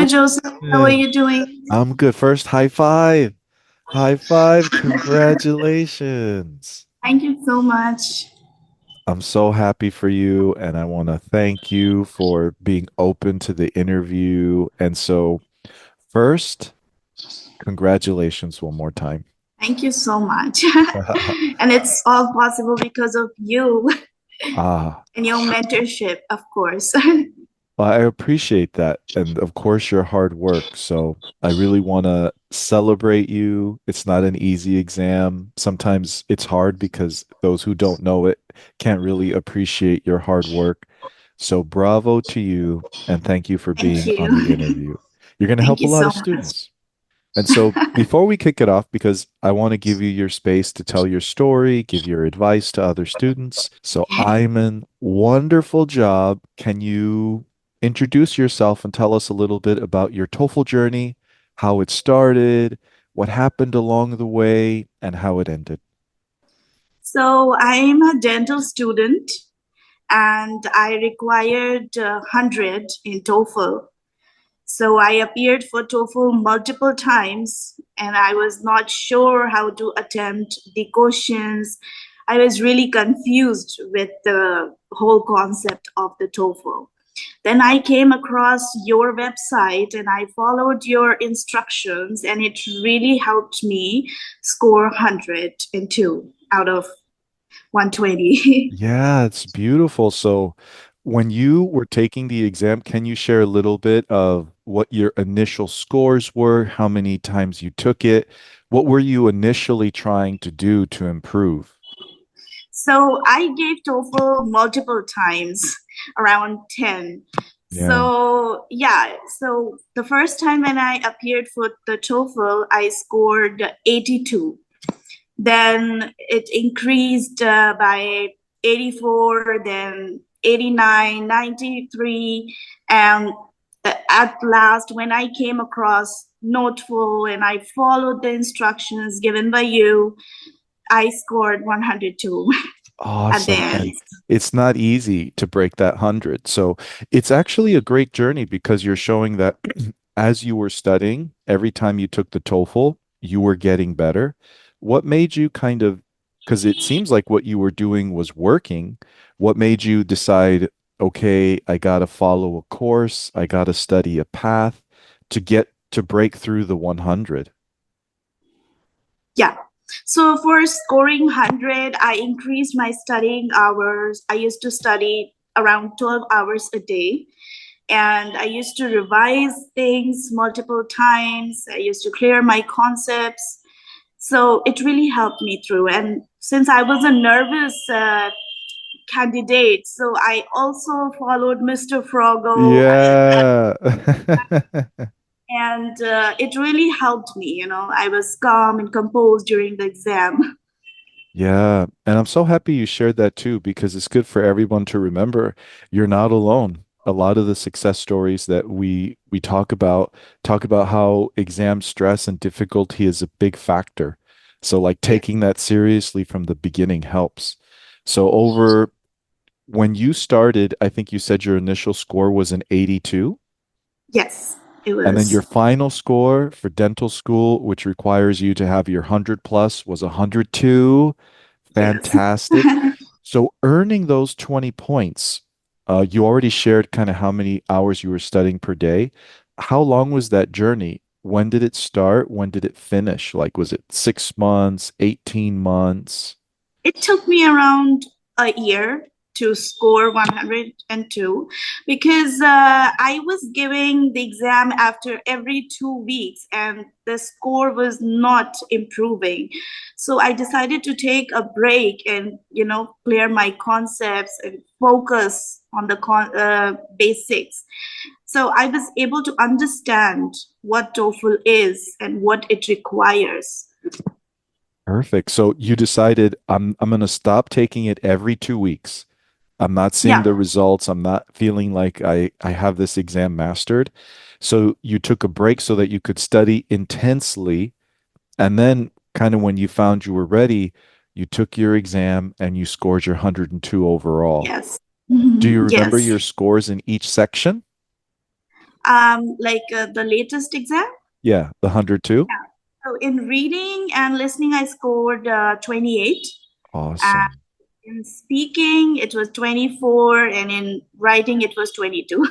Hello, Joseph. How are Congratulations. you doing? I'm good. First, high five. High five. Congratulations. Thank you so much. I'm so happy for you, and I want to thank you for being open to the interview. And so, first, congratulations one more time. Thank you so much. And it's all possible because of you Ah, and your mentorship, of course. well, I appreciate that. And of course, your hard work. So I really want to celebrate you. It's not an easy exam. Sometimes it's hard because those who don't know it can't really appreciate your hard work. So bravo to you. And thank you for Thank being on the you. interview. You're going to Thank help a you lot so of much. students. And so before we kick it off, because I want to give you your space to tell your story, give your advice to other students. So, Iman, wonderful job. Can you introduce yourself and tell us a little bit about your TOEFL journey, how it started, what happened along the way, and how it ended? So I'm a dental student and I required 100 in TOEFL. So I appeared for TOEFL multiple times and I was not sure how to attempt the questions. I was really confused with the whole concept of the TOEFL. Then I came across your website and I followed your instructions, and it really helped me score 102 out of 120. Yeah, it's beautiful. So, when you were taking the exam, can you share a little bit of what your initial scores were, how many times you took it? What were you initially trying to do to improve? So I gave TOEFL multiple times, around 10. Yeah. So yeah, so the first time when I appeared for the TOEFL, I scored 82. Then it increased by 84, then 89, 93, and at last, when I came across Noteful and I followed the instructions given by you, I scored 102 at the Awesome. end. And it's not easy to break that 100. So it's actually a great journey because you're showing that as you were studying, every time you took the TOEFL, you were getting better. What made you kind of, because it seems like what you were doing was working, what made you decide, okay, I got to follow a course, I got to study a path to get to break through the 100? Yeah. So for scoring 100, I increased my studying hours. I used to study around 12 hours a day. And I used to revise things multiple times. I used to clear my concepts. So it really helped me through. And since I was a nervous candidate, so I also followed Mr. Froggo. Yeah. And it really helped me. I was calm and composed during the exam. Yeah, and I'm so happy you shared that too, because it's good for everyone to remember you're not alone. A lot of the success stories that we talk about how exam stress and difficulty is a big factor. So like Yes. taking that seriously from the beginning helps. So over when you started, I think you said your initial score was an 82, Yes, it and then your was. final score for dental school, which requires you to have your 100 plus, was 102. Yes. Fantastic. So earning those 20 points, you already shared kind of how many hours you were studying per day. How long was that journey? When did it start? When did it finish? Like, was it 6 months, 18 months? It took me around a year to score 102 because I was giving the exam after every 2 weeks and the score was not improving. So I decided to take a break and, clear my concepts and focus on the basics. So I was able to understand what TOEFL is and what it requires. Perfect. So you decided I'm going to stop taking it every 2 weeks. I'm not seeing Yeah. the results. I'm not feeling like I have this exam mastered. So you took a break so that you could study intensely. And then, kind of when you found you were ready, you took your exam and you scored your 102 overall. Yes. Do you remember Yes. your scores in each section? The latest exam. Yeah, the 102. Yeah. So in reading and listening, I scored 28. And Awesome. in speaking, it was 24. And in writing, it was 22.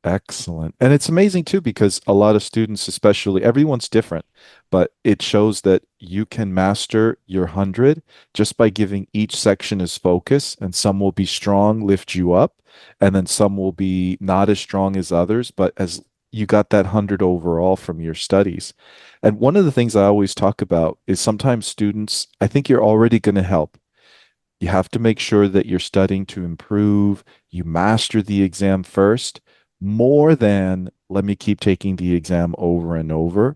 Excellent. And it's amazing too because a lot of students, especially everyone's different, but it shows that you can master your 100 just by giving each section its focus, and some will be strong, lift you up, and then some will be not as strong as others, but as you got that 100 overall from your studies. And one of the things I always talk about is sometimes students, I think you're already going to help. You have to make sure that you're studying to improve. You master the exam first, more than let me keep taking the exam over and over.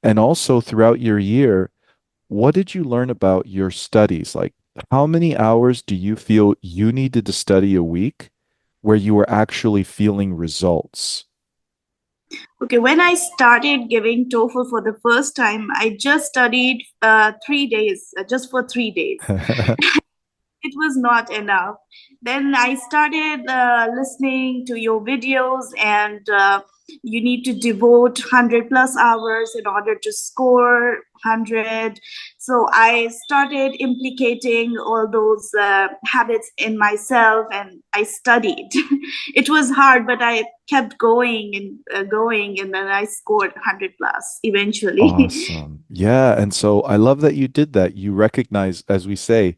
And also throughout your year, what did you learn about your studies? Like, how many hours do you feel you needed to study a week where you were actually feeling results? Okay, when I started giving TOEFL for the first time, I just studied 3 days, just for 3 days. It was not enough. Then I started listening to your videos, and you need to devote 100 plus hours in order to score 100. So I started implicating all those habits in myself, and I studied. It was hard, but I kept going and going, and then I scored 100 plus eventually. Awesome. Yeah. And so I love that you did that. You recognize, as we say,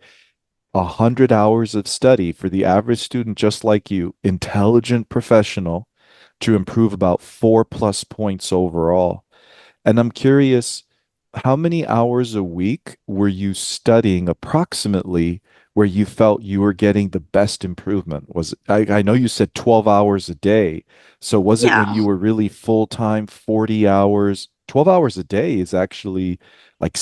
100 hours of study for the average student just like you, intelligent professional, to improve about 4+ points overall. And I'm curious, how many hours a week were you studying approximately where you felt you were getting the best improvement? I know you said 12 hours a day. So was it when Yeah. you were really full time, 40 hours? 12 hours a day is actually like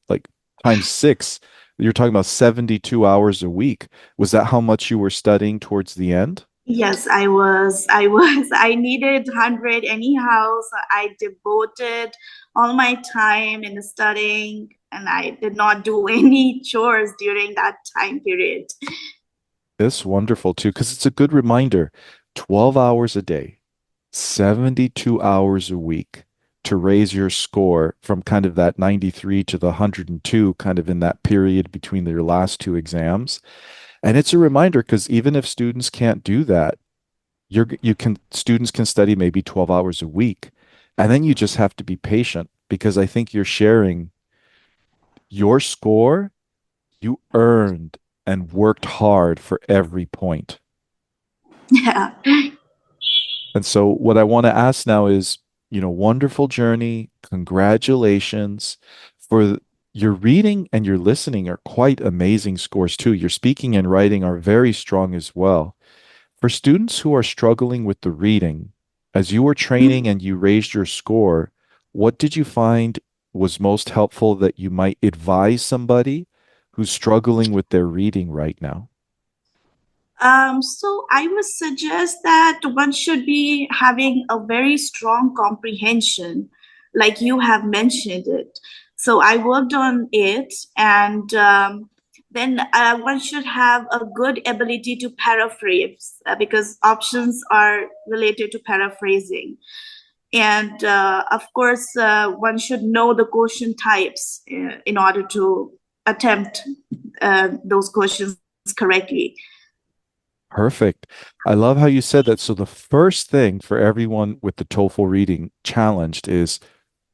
like times six. You're talking about 72 hours a week. Was that how much you were studying towards the end? Yes, I was. I was. I needed 100 anyhow. So I devoted all my time in studying, and I did not do any chores during that time period. It's wonderful too, because it's a good reminder. 12 hours a day, 72 hours a week to raise your score from kind of that 93 to the 102, kind of in that period between your last two exams. And it's a reminder because even if students can't do that, you can students can study maybe 12 hours a week. And then you just have to be patient because I think you're sharing your score you earned and worked hard for every point. Yeah. And so what I want to ask now is, wonderful journey. Congratulations for your reading and your listening are quite amazing scores too. Your speaking and writing are very strong as well. For students who are struggling with the reading, as you were training and you raised your score, what did you find was most helpful that you might advise somebody who's struggling with their reading right now? So I would suggest that one should be having a very strong comprehension, like you have mentioned it. So I worked on it, and then one should have a good ability to paraphrase because options are related to paraphrasing. And of course, one should know the question types in order to attempt those questions correctly. Perfect. I love how you said that. So the first thing for everyone with the TOEFL reading challenged is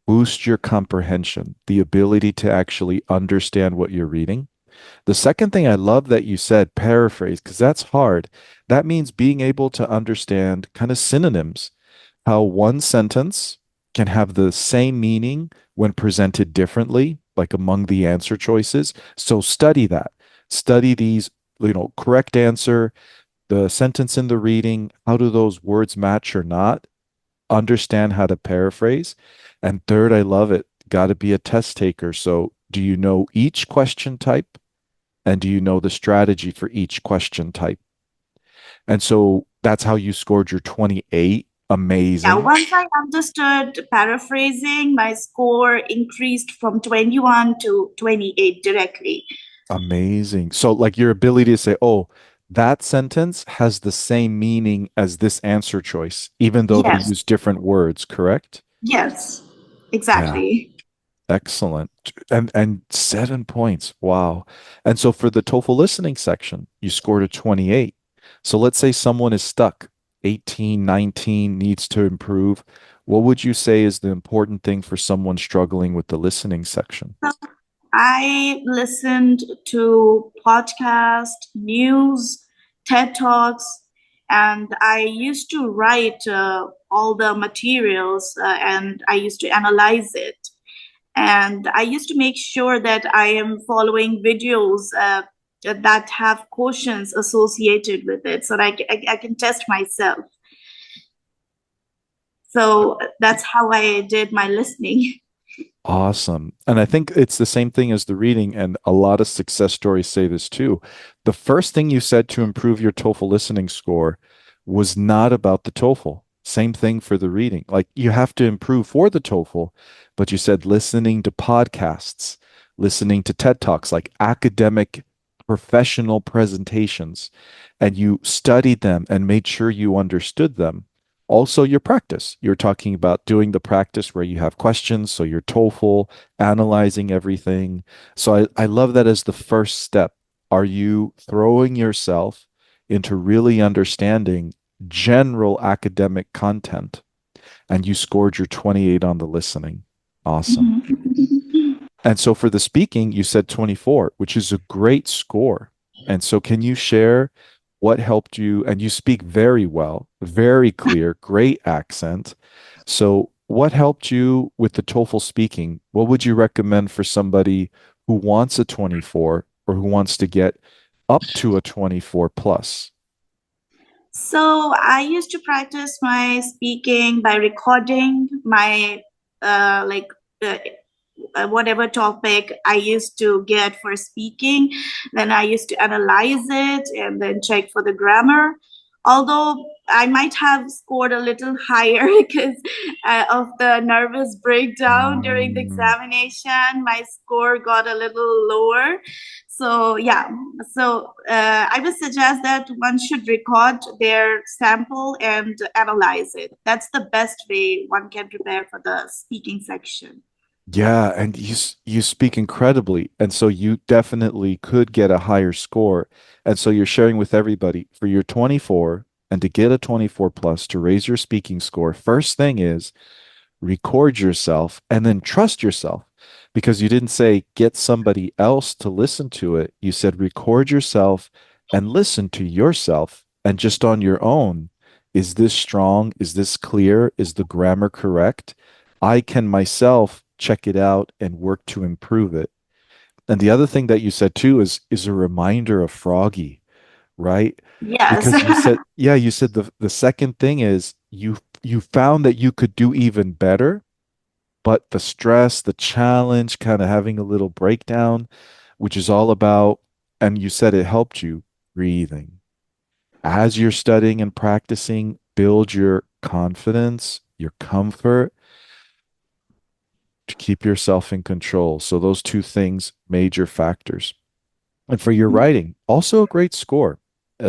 boost your comprehension, the ability to actually understand what you're reading. The second thing I love that you said, paraphrase, because that's hard. That means being able to understand kind of synonyms, how one sentence can have the same meaning when presented differently, like among the answer choices. So study that. Study these, correct answer, the sentence in the reading, how do those words match or not? Understand how to paraphrase. And third, I love it. Got to be a test taker. So, do you know each question type? And do you know the strategy for each question type? And so that's how you scored your 28. Yeah, Amazing. once I understood paraphrasing, my score increased from 21 to 28 directly. Amazing. So, like your ability to say, oh, that sentence has the same meaning as this answer choice, even though they Yes, use different words, correct? yes, Yeah. exactly. Excellent. And 7 points. Wow. And so for the TOEFL listening section, you scored a 28. So let's say someone is stuck, 18, 19, needs to improve. What would you say is the important thing for someone struggling with the listening section? I listened to podcast, news, TED Talks, and I used to write all the materials and I used to analyze it. And I used to make sure that I am following videos that have questions associated with it so that I can test myself. So that's how I did my listening. Awesome. And I think it's the same thing as the reading, and a lot of success stories say this too. The first thing you said to improve your TOEFL listening score was not about the TOEFL. Same thing for the reading. Like you have to improve for the TOEFL, but you said listening to podcasts, listening to TED Talks, like academic professional presentations, and you studied them and made sure you understood them. Also, your practice. You're talking about doing the practice where you have questions. So your TOEFL, analyzing everything. So I love that as the first step. Are you throwing yourself into really understanding general academic content? And you scored your 28 on the listening. Awesome. Mhm. And so for the speaking, you said 24, which is a great score. And so can you share what helped you? And you speak very well, very clear, great accent. So what helped you with the TOEFL speaking? What would you recommend for somebody who wants a 24 or who wants to get up to a 24 plus? So I used to practice my speaking by recording my like uh, whatever topic I used to get for speaking. Then I used to analyze it and then check for the grammar. Although I might have scored a little higher because of the nervous breakdown during the Mm. examination, my score got a little lower. So, yeah, so I would suggest that one should record their sample and analyze it. That's the best way one can prepare for the speaking section. Yeah, and you speak incredibly, and so you definitely could get a higher score. And so you're sharing with everybody for your 24 and to get a 24 plus to raise your speaking score. First thing is record yourself and then trust yourself because you didn't say get somebody else to listen to it. You said record yourself and listen to yourself and just on your own. Is this strong? Is this clear? Is the grammar correct? I can myself check it out and work to improve it. And the other thing that you said too is a reminder of Froggy, right? Yes. Because you said, yeah, you said the second thing is you found that you could do even better, but the stress, the challenge, kind of having a little breakdown, which is all about, and you said it helped you breathing. As you're studying and practicing, build your confidence, your comfort to keep yourself in control. So those two things, major factors. And for your writing, also a great score,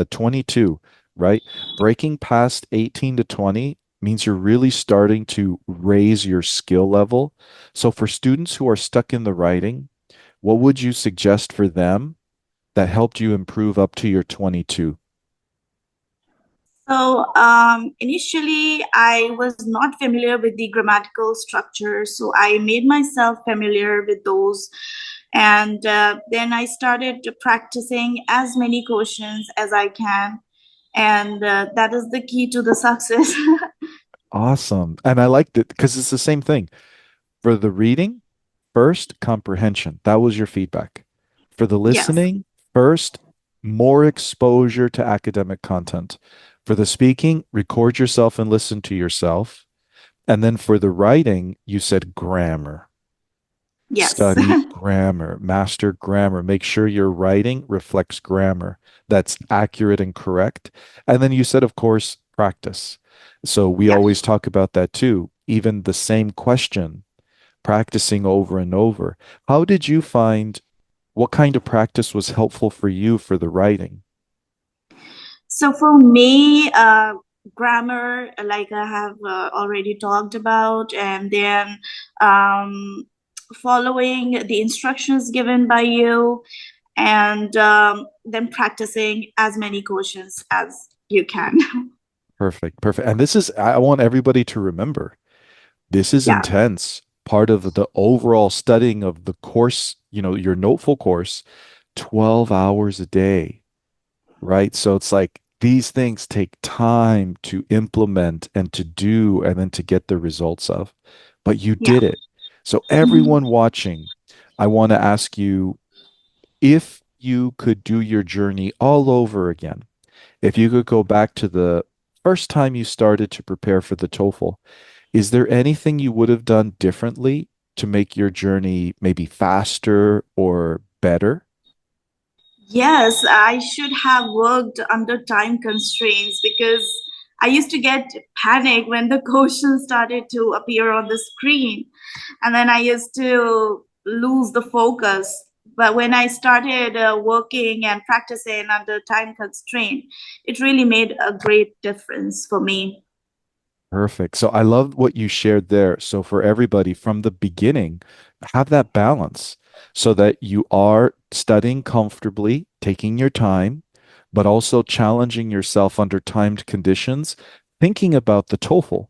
22, right? Breaking past 18 to 20 means you're really starting to raise your skill level. So for students who are stuck in the writing, what would you suggest for them that helped you improve up to your 22? So initially, I was not familiar with the grammatical structure, so I made myself familiar with those, and then I started practicing as many questions as I can, and that is the key to the success. Awesome. And I liked it because it's the same thing. For the reading, first, comprehension. That was your feedback. For the Yes, listening, first, more exposure to academic content. For the speaking, record yourself and listen to yourself. And then for the writing, you said grammar. yes, Study grammar, master grammar. Make sure your writing reflects grammar that's accurate and correct. And then you said, of course, practice. So we yes. always talk about that too. Even the same question practicing over and over. How did you find what kind of practice was helpful for you for the writing? So for me, grammar, like I have already talked about, and then um, following the instructions given by you, and then practicing as many questions as you can. Perfect. Perfect. And this is, I want everybody to remember, this is Yeah, intense. Part of the overall studying of the course, you know, your Noteful course, 12 hours a day, right? So it's like these things take time to implement and to do and then to get the results of. But you yeah. did it. So Mhm. everyone watching, I want to ask you if you could do your journey all over again, if you could go back to the first time you started to prepare for the TOEFL, is there anything you would have done differently to make your journey maybe faster or better? Yes, I should have worked under time constraints because I used to get panic when the questions started to appear on the screen. And then I used to lose the focus. But when I started working and practicing under time constraint, it really made a great difference for me. Perfect. So I love what you shared there. So for everybody from the beginning, have that balance so that you are studying comfortably, taking your time, but also challenging yourself under timed conditions, thinking about the TOEFL.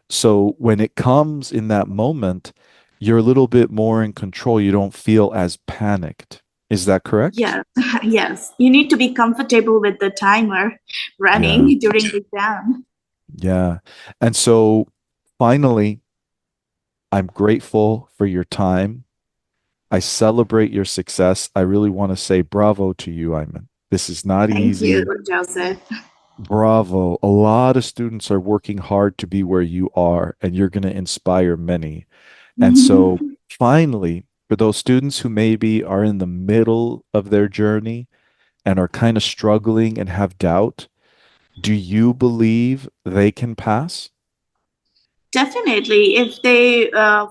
So when it comes in that moment, you're a little bit more in control. You don't feel as panicked. Is that correct? Yeah, yes. You need to be comfortable with the timer Yeah. running during the exam. Yeah. And so finally, I'm grateful for your time. I celebrate your success. I really want to say bravo to you, Ayman. This is not Thank you, easy. Joseph. Bravo. A lot of students are working hard to be where you are, and you're going to inspire many. And so finally, for those students who maybe are in the middle of their journey and are kind of struggling and have doubt, do you believe they can pass? Definitely, if they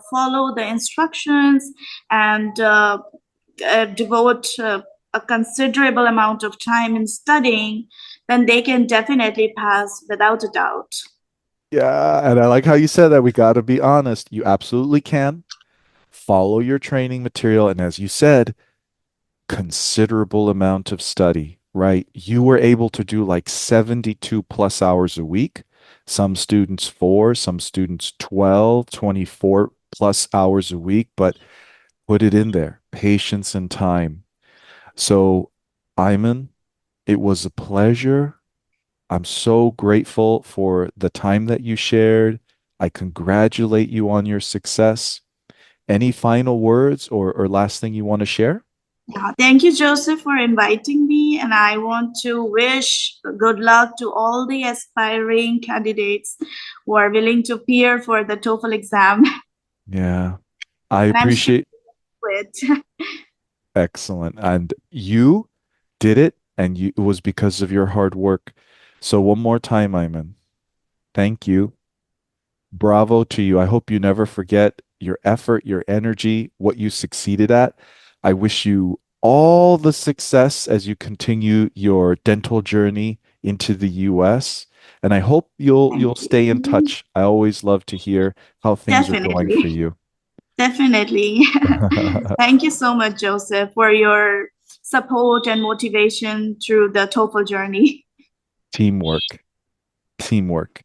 follow the instructions and devote a considerable amount of time in studying, then they can definitely pass without a doubt. Yeah, and I like how you said that. We got to be honest. You absolutely can follow your training material. And as you said, considerable amount of study, right? You were able to do like 72 plus hours a week. Some students four, some students 12, 24 plus hours a week, but put it in there, patience and time. So, Iman, it was a pleasure. I'm so grateful for the time that you shared. I congratulate you on your success. Any final words or last thing you want to share? Yeah, thank you, Joseph, for inviting me. And I want to wish good luck to all the aspiring candidates who are willing to appear for the TOEFL exam. Yeah, I And I'm sure appreciate. you will. Excellent. And you did it, and it was because of your hard work. So one more time, Iman, thank you. Bravo to you. I hope you never forget your effort, your energy, what you succeeded at. I wish you all the success as you continue your dental journey into the US. And I hope you'll Thank stay in you. touch. I always love to hear how things are going for Definitely. you. Definitely. Thank you so much, Joseph, for your support and motivation through the TOEFL journey. Teamwork. Teamwork.